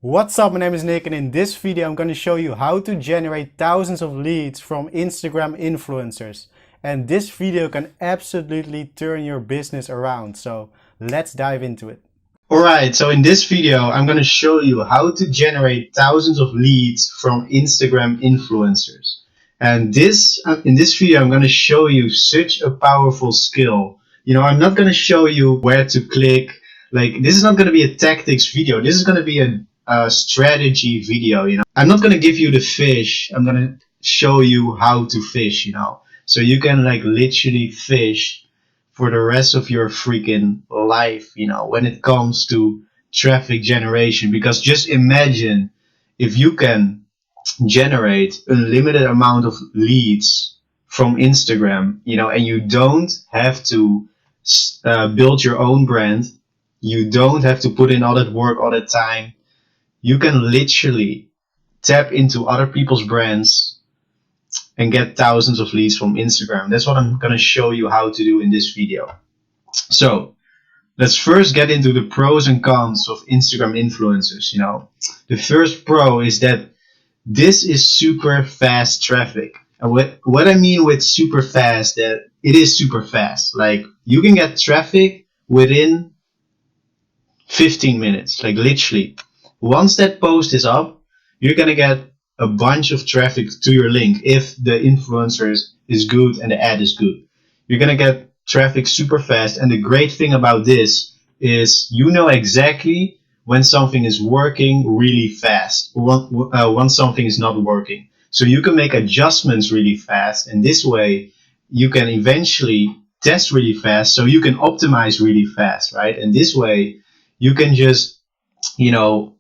What's up, my name is Nick, and in this video I'm going to show you how to generate thousands of leads from Instagram influencers. And this video can absolutely turn your business around, so let's dive into it. Alright, so in this video I'm going to show you how to generate thousands of leads from Instagram influencers. And in this video I'm going to show you such a powerful skill. I'm not going to show you where to click. This is not going to be a tactics video. This is going to be a strategy video. I'm not going to give you the fish. I'm going to show you how to fish, so you can literally fish for the rest of your freaking life, when it comes to traffic generation. Because just imagine if you can generate a limited amount of leads from Instagram, and you don't have to build your own brand. You don't have to put in all that work all the time. You can literally tap into other people's brands and get thousands of leads from Instagram. That's what I'm going to show you how to do in this video. So let's first get into the pros and cons of Instagram influencers. The first pro is that this is super fast traffic. And what I mean with super fast, that it is super fast. You can get traffic within 15 minutes, literally. Once that post is up, you're gonna get a bunch of traffic to your link if the influencer is good and the ad is good. You're gonna get traffic super fast, and the great thing about this is you know exactly when something is working really fast, when something is not working. So you can make adjustments really fast, and this way you can eventually test really fast, so you can optimize really fast, right? And this way you can just,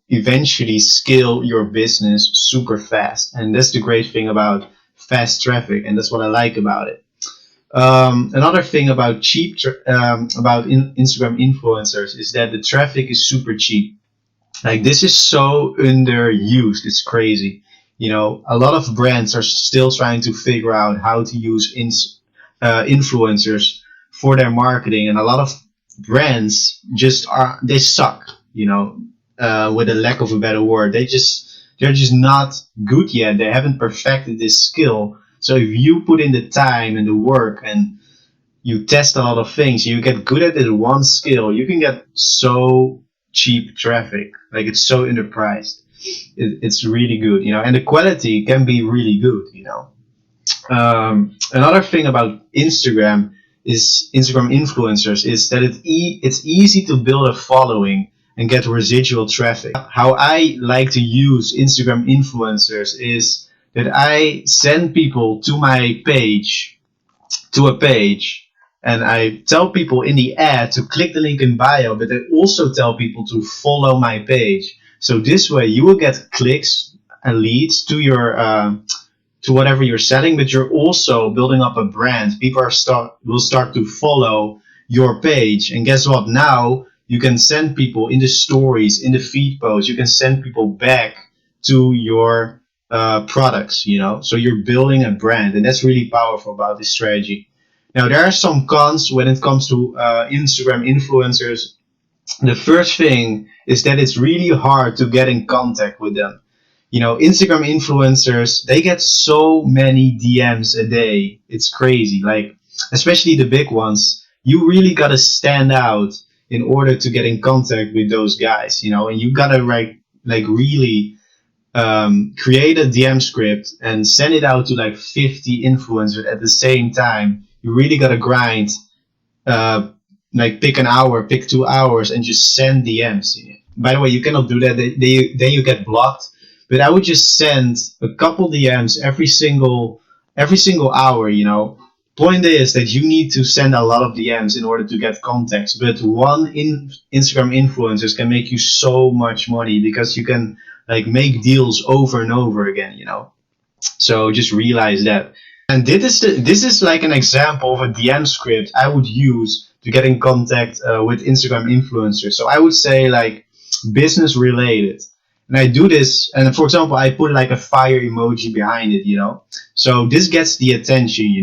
eventually scale your business super fast. And that's the great thing about fast traffic, and that's what I like about it. Another thing about Instagram influencers is that the traffic is super cheap. This is so underused, it's crazy. A lot of brands are still trying to figure out how to use influencers for their marketing, and a lot of brands they suck, with a lack of a better word. They're just not good yet. They haven't perfected this skill. So if you put in the time and the work and you test a lot of things, you get good at this one skill, you can get so cheap traffic. It's so underpriced. It's really good, and the quality can be really good, Another thing about Instagram influencers is that it's easy to build a following and get residual traffic. How I like to use Instagram influencers is that I send people to a page, and I tell people in the ad to click the link in bio, but I also tell people to follow my page. So this way you will get clicks and leads to your to whatever you're selling, but you're also building up a brand. People will start to follow your page, and guess what? Now you can send people in the stories, in the feed posts, you can send people back to your products, so you're building a brand, and that's really powerful about this strategy. Now, there are some cons when it comes to Instagram influencers. The first thing is that it's really hard to get in contact with them. Instagram influencers, they get so many DMs a day. It's crazy. Especially the big ones, you really gotta stand out in order to get in contact with those guys, and you gotta really create a DM script and send it out to 50 influencers at the same time. You really gotta grind, pick an hour, pick 2 hours, and just send DMs. By the way, you cannot do that. Then you get blocked. But I would just send a couple DMs every single hour. Point is that you need to send a lot of DMs in order to get contacts. But one Instagram influencers can make you so much money, because you can make deals over and over again. So just realize that. And this is an example of a DM script I would use to get in contact with Instagram influencers. So I would say business related. And I do this, and for example, I put a fire emoji behind it, So this gets the attention,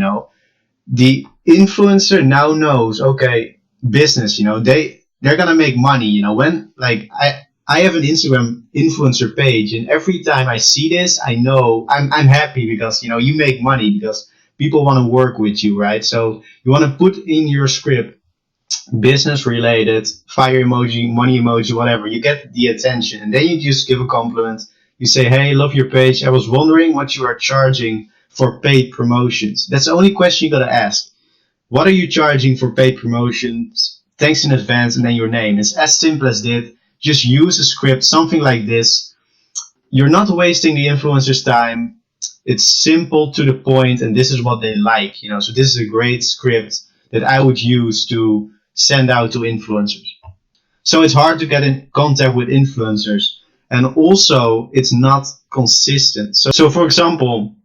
The influencer now knows, okay, business, they're gonna make money, when I have an Instagram influencer page, and every time I see this, I know I'm happy because you make money because people want to work with you, right? So you want to put in your script business related, fire emoji, money emoji, whatever. You get the attention, and then you just give a compliment. You say, "Hey, love your page. I was wondering what you are charging for paid promotions." That's the only question you gotta ask. What are you charging for paid promotions? Thanks in advance, and then your name. It's as simple as that. Just use a script, something like this. You're not wasting the influencer's time. It's simple to the point, and this is what they like. So this is a great script that I would use to send out to influencers. So it's hard to get in contact with influencers, and also it's not consistent. So for example,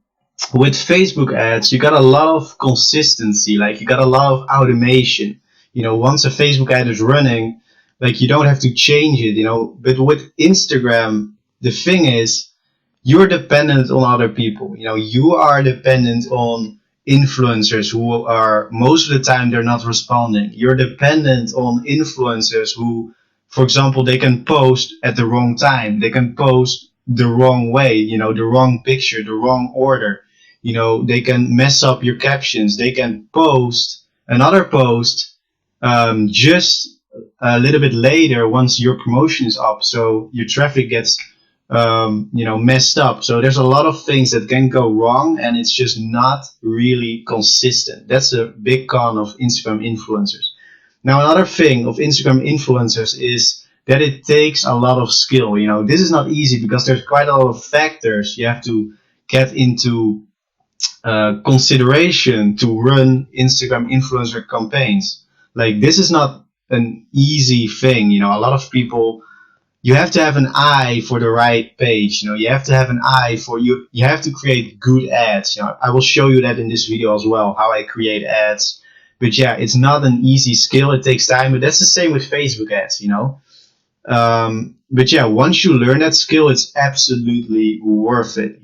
with Facebook ads, you got a lot of consistency, like you got a lot of automation. Once a Facebook ad is running, like you don't have to change it. But with Instagram, the thing is, you're dependent on other people. You are dependent on influencers who are most of the time they're not responding. You're dependent on influencers who, for example, they can post at the wrong time. They can post the wrong way, the wrong picture, the wrong order. They can mess up your captions. They can post another post just a little bit later once your promotion is up. So your traffic gets messed up. So there's a lot of things that can go wrong, and it's just not really consistent. That's a big con of Instagram influencers. Now, another thing of Instagram influencers is that it takes a lot of skill. This is not easy because there's quite a lot of factors you have to get into consideration to run Instagram influencer campaigns. Like, this is not an easy thing. A lot of people, you have to have an eye for the right page. You have to have an eye for you have to create good ads. I will show you that in this video as well, how I create ads. But yeah, it's not an easy skill. It takes time, but that's the same with Facebook ads. But yeah, once you learn that skill, it's absolutely worth it.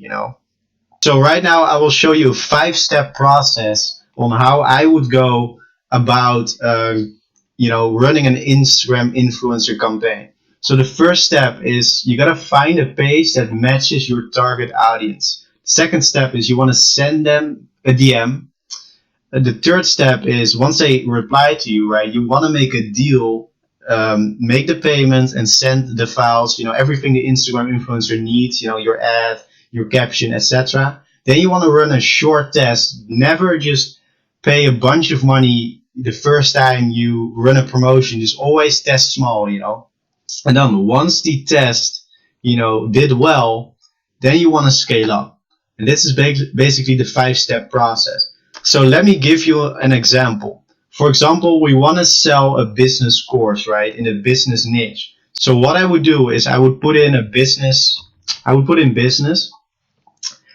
So right now I will show you a 5-step process on how I would go about running an Instagram influencer campaign. So the first step is you gotta find a page that matches your target audience. Second step is you want to send them a DM. The third step is once they reply to you, right, you want to make a deal, make the payment and send the files, everything the Instagram influencer needs, your ad, your caption, etc. Then you want to run a short test. Never just pay a bunch of money the first time you run a promotion. Just always test small. And then once the test, did well, then you want to scale up. And this is basically the 5-step process. So let me give you an example. For example, we want to sell a business course, right, in a business niche. So what I would do is I would put in business,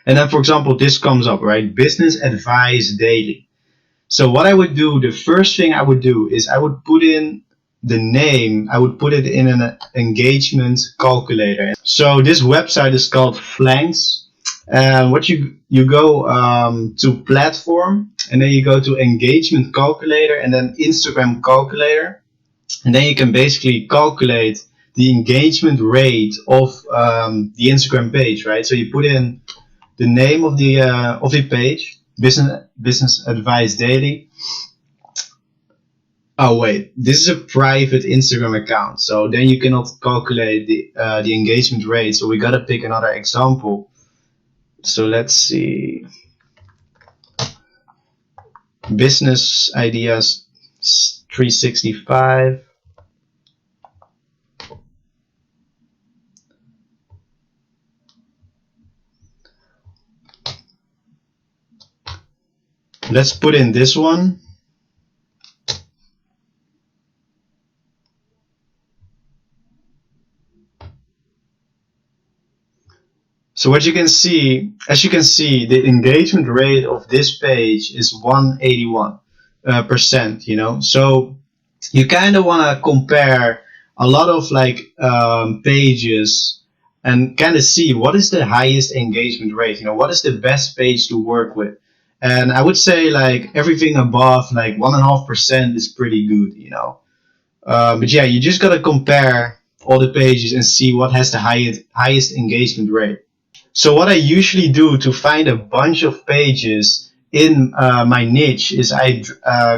and then for example, this comes up, right, business advice daily. So what I would do, the first thing I would do is I would put in the name, I would put it in an engagement calculator. So this website is called Flanks. And what you go to platform, and then you go to engagement calculator, and then Instagram calculator, and then you can basically calculate the engagement rate of the Instagram page, right? So you put in the name of the page, business advice daily. Oh wait, this is a private Instagram account, so then you cannot calculate the engagement rate. So we gotta pick another example. So let's see, business ideas 365. Let's put in this one. So what you can see, as you can see, the engagement rate of this page is 181%. So you kind of want to compare a lot of pages and kind of see what is the highest engagement rate. What is the best page to work with. And I would say everything above 1.5% is pretty good. But yeah, you just gotta compare all the pages and see what has the highest engagement rate. So what I usually do to find a bunch of pages in my niche is I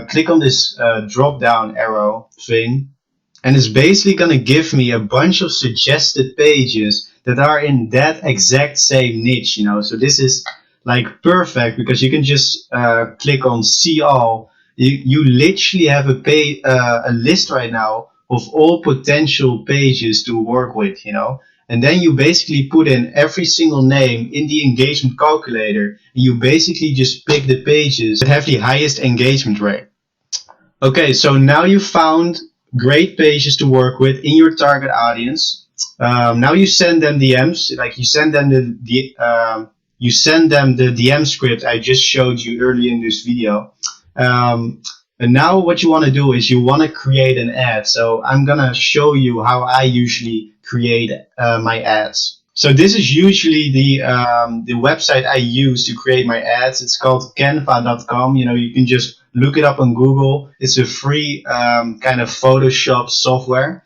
click on this drop down arrow thing, and it's basically going to give me a bunch of suggested pages that are in that exact same niche, you know. So this is like perfect because you can just click on see all. You literally have a list right now of all potential pages to work with, you know. And then you basically put in every single name in the engagement calculator. And you basically just pick the pages that have the highest engagement rate. Okay, so now you found great pages to work with in your target audience. Now you send them DMs, like you send them you send them the DM script I just showed you earlier in this video. And now what you want to do is you want to create an ad. So I'm gonna show you how I usually create my ads. So this is usually the website I use to create my ads. It's called canva.com. You know, you can just look it up on Google. It's a free kind of Photoshop software.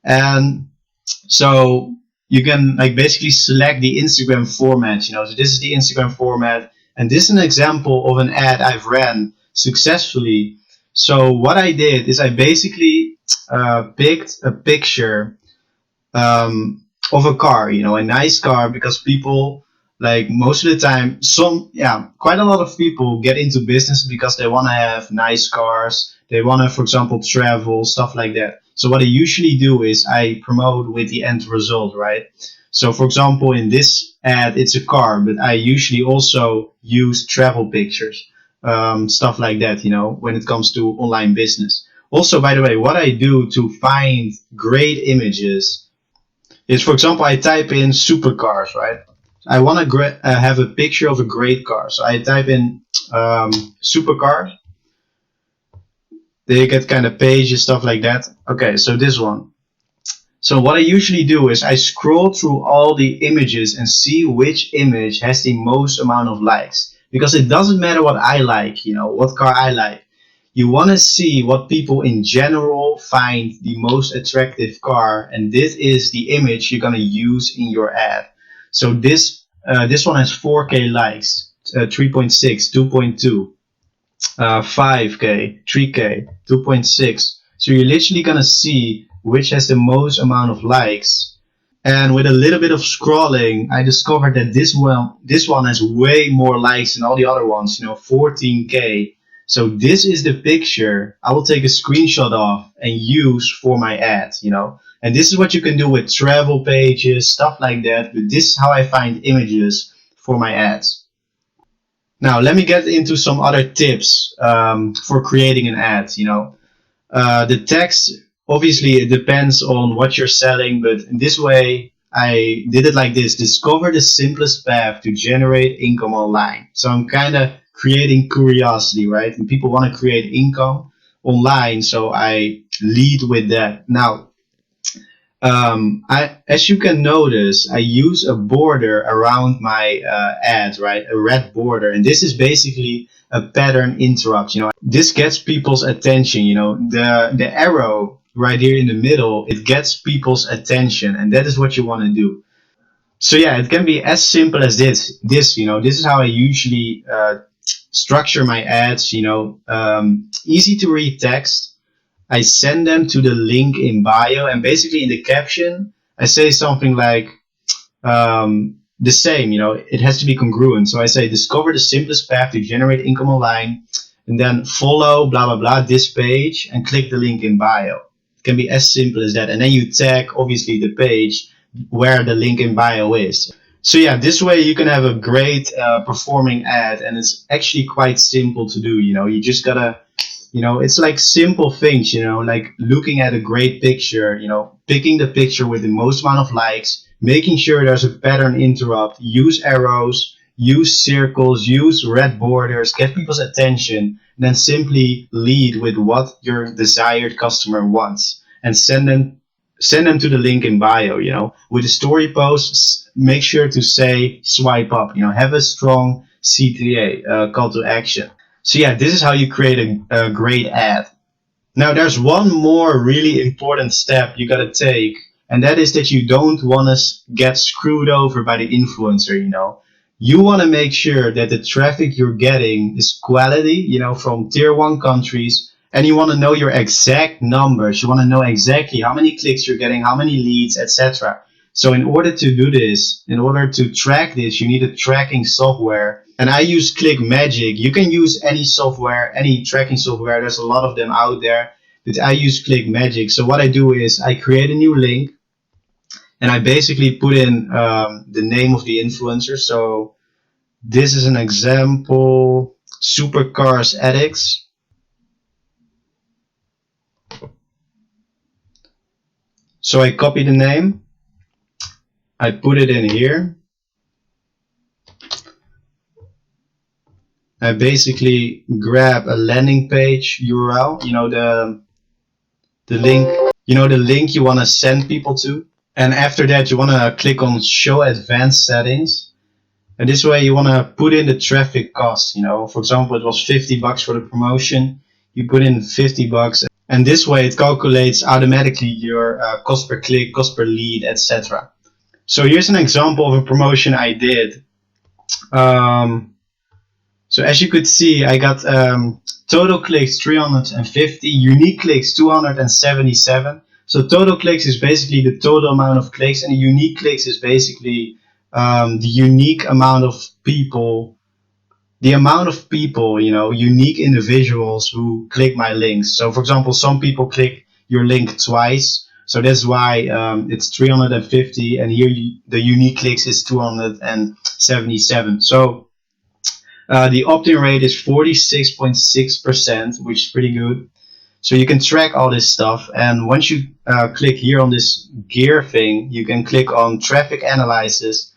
And so you can like basically select the Instagram format, you know. So this is the Instagram format, and this is an example of an ad I've ran successfully. So what I did is I basically picked a picture of a car, you know, a nice car, because people, like most of the time, quite a lot of people get into business because they want to have nice cars. They want to, for example, travel, stuff like that. So what I usually do is I promote with the end result, right? So for example, in this ad, it's a car, but I usually also use travel pictures, stuff like that, you know, when it comes to online business. Also, by the way, what I do to find great images is, for example, I type in supercars, right? I want to have a picture of a great car. So I type in supercars. They get kind of pages, stuff like that. Okay, so this one. So what I usually do is I scroll through all the images and see which image has the most amount of likes. Because it doesn't matter what I like, you know, what car I like. You want to see what people in general find the most attractive car, and this is the image you're going to use in your ad. So this one has 4K likes, 3.6, 2.2, 5K, 3K, 2.6. So you're literally going to see which has the most amount of likes. And with a little bit of scrolling, I discovered that this one has way more likes than all the other ones, you know, 14K. So this is the picture I will take a screenshot of and use for my ad, you know. And this is what you can do with travel pages, stuff like that. But this is how I find images for my ads. Now let me get into some other tips for creating an ad, you know. The text, obviously it depends on what you're selling, but in this way I did it like this: discover the simplest path to generate income online. So I'm kind of creating curiosity, right? And people want to create income online, so I lead with that. Now, as you can notice, I use a border around my ad, right? A red border, and this is basically a pattern interrupt. You know, this gets people's attention. You know, the arrow right here in the middle, it gets people's attention, and that is what you want to do. So yeah, it can be as simple as this, you know, this is how I usually structure my ads. You know, easy to read text. I send them to the link in bio, and basically in the caption, I say something like the same. You know, it has to be congruent. So I say, discover the simplest path to generate income online, and then follow blah blah blah this page and click the link in bio. It can be as simple as that, and then you tag obviously the page where the link in bio is. So yeah, this way you can have a great performing ad, and it's actually quite simple to do. You know, you just gotta, you know, it's like simple things, you know, like looking at a great picture, you know, picking the picture with the most amount of likes, making sure there's a pattern interrupt, use arrows, use circles, use red borders, get people's attention, and then simply lead with what your desired customer wants and send them to the link in bio. You know, with the story posts, make sure to say swipe up, you know, have a strong CTA, call to action. So yeah, this is how you create a great ad. Now there's one more really important step you gotta take And that is that you don't want to get screwed over by the influencer, you know. You want to make sure that the traffic you're getting is quality, you know, from tier one countries, and you want to know your exact numbers. You want to know exactly how many clicks you're getting, how many leads, etc. So in order to do this, in order to track this, you need a tracking software. And I use Click Magic. You can use any software, any tracking software. There's a lot of them out there, but I use Click Magic. So what I do is I create a new link and I basically put in the name of the influencer. So this is an example, Supercars Addicts. So I copy the name, I put it in here. I basically grab a landing page URL, you know, the link, you know, the link you want to send people to. And after that, you want to click on show advanced settings. And this way you want to put in the traffic cost, you know, for example, it was $50 for the promotion. You put in $50, and this way it calculates automatically your cost per click, cost per lead, etc. So here's an example of a promotion I did. So as you could see, I got total clicks 350, unique clicks 277. So total clicks is basically the total amount of clicks, and the unique clicks is basically the unique amount of people, you know, unique individuals who click my links. So for example, some people click your link twice. So that's why it's 350, and here the unique clicks is 277. So the opt-in rate is 46.6%, which is pretty good. So you can track all this stuff, and once you click here on this gear thing, you can click on traffic analysis,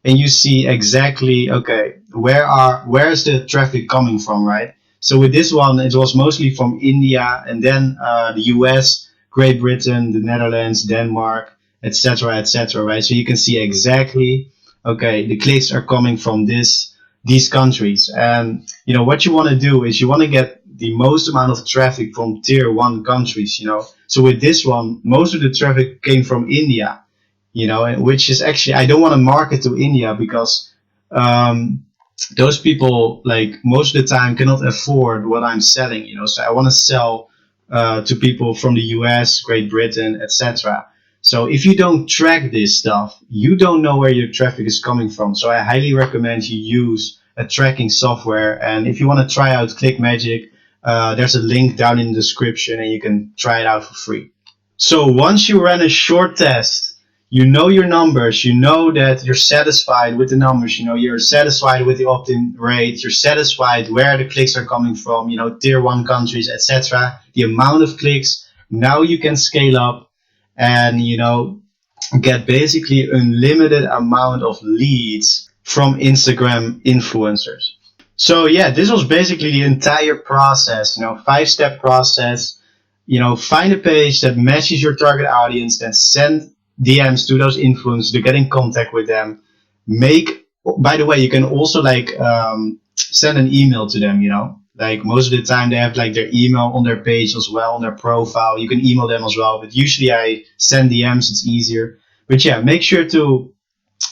and you see exactly, okay, where is the traffic coming from, right? So with this one, it was mostly from India, and then the US, Great Britain, the Netherlands, Denmark, etc., etc., right? So you can see exactly, okay, the clicks are coming from these countries. And you know what you want to do is you want to get the most amount of traffic from tier one countries, you know. So with this one, most of the traffic came from India, you know, which is actually, I don't want to market to India because those people, like, most of the time cannot afford what I'm selling, you know. So I want to sell to people from the US, Great Britain, etc. So if you don't track this stuff, you don't know where your traffic is coming from. So I highly recommend you use a tracking software. And if you want to try out ClickMagic, there's a link down in the description and you can try it out for free. So once you run a short test, you know your numbers, you know that you're satisfied with the numbers, you know, you're satisfied with the opt-in rate, you're satisfied where the clicks are coming from, you know, tier one countries, etc., the amount of clicks. Now you can scale up and, you know, get basically unlimited amount of leads from Instagram influencers. So yeah, this was basically the entire process, you know, 5-step process. You know, find a page that matches your target audience, then send DMs to those influencers to get in contact with them. By the way, you can also like send an email to them, you know, like most of the time they have like their email on their page as well, on their profile. You can email them as well, but usually I send DMs, it's easier. But yeah, make sure to,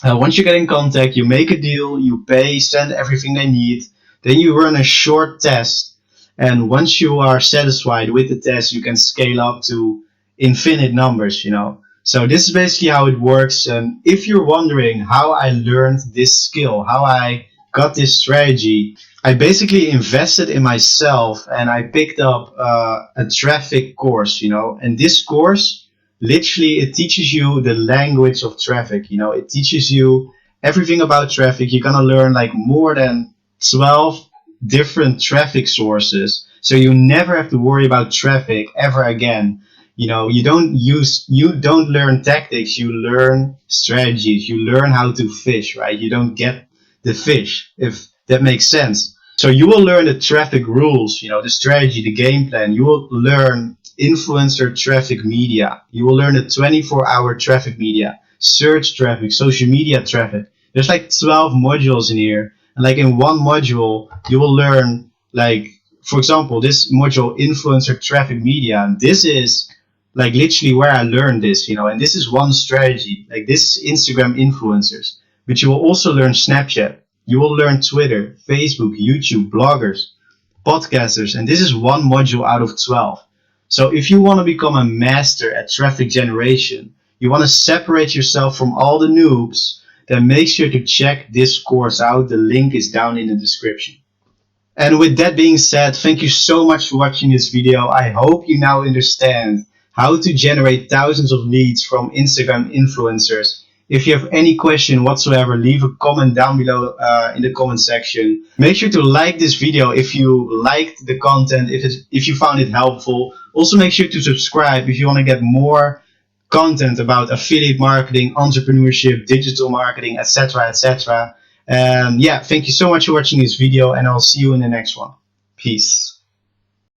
once you get in contact, you make a deal, you pay, send everything they need, then you run a short test. And once you are satisfied with the test, you can scale up to infinite numbers, you know. So this is basically how it works. And if you're wondering how I learned this skill, how I got this strategy, I basically invested in myself and I picked up a traffic course, you know. And this course, literally, it teaches you the language of traffic, you know. It teaches you everything about traffic. You're gonna learn like more than 12 different traffic sources, so you never have to worry about traffic ever again. You know, you don't learn tactics, you learn strategies, you learn how to fish, right? You don't get the fish, if that makes sense. So you will learn the traffic rules, you know, the strategy, the game plan. You will learn influencer traffic media, you will learn the 24-hour traffic media, search traffic, social media traffic. There's like 12 modules in here. And like in one module, you will learn, like, for example, this module, influencer traffic media. This is like literally where I learned this, and this is one strategy. Like this is Instagram influencers, but you will also learn Snapchat. You will learn Twitter, Facebook, YouTube, bloggers, podcasters, and this is one module out of 12. So if you want to become a master at traffic generation, you want to separate yourself from all the noobs, then make sure to check this course out. The link is down in the description. And with that being said, thank you so much for watching this video. I hope you now understand how to generate thousands of leads from Instagram influencers. If you have any question whatsoever, leave a comment down below in the comment section. Make sure to like this video if you liked the content, if you found it helpful. Also make sure to subscribe if you want to get more content about affiliate marketing, entrepreneurship, digital marketing, etc., etc. And yeah, thank you so much for watching this video, and I'll see you in the next one. Peace.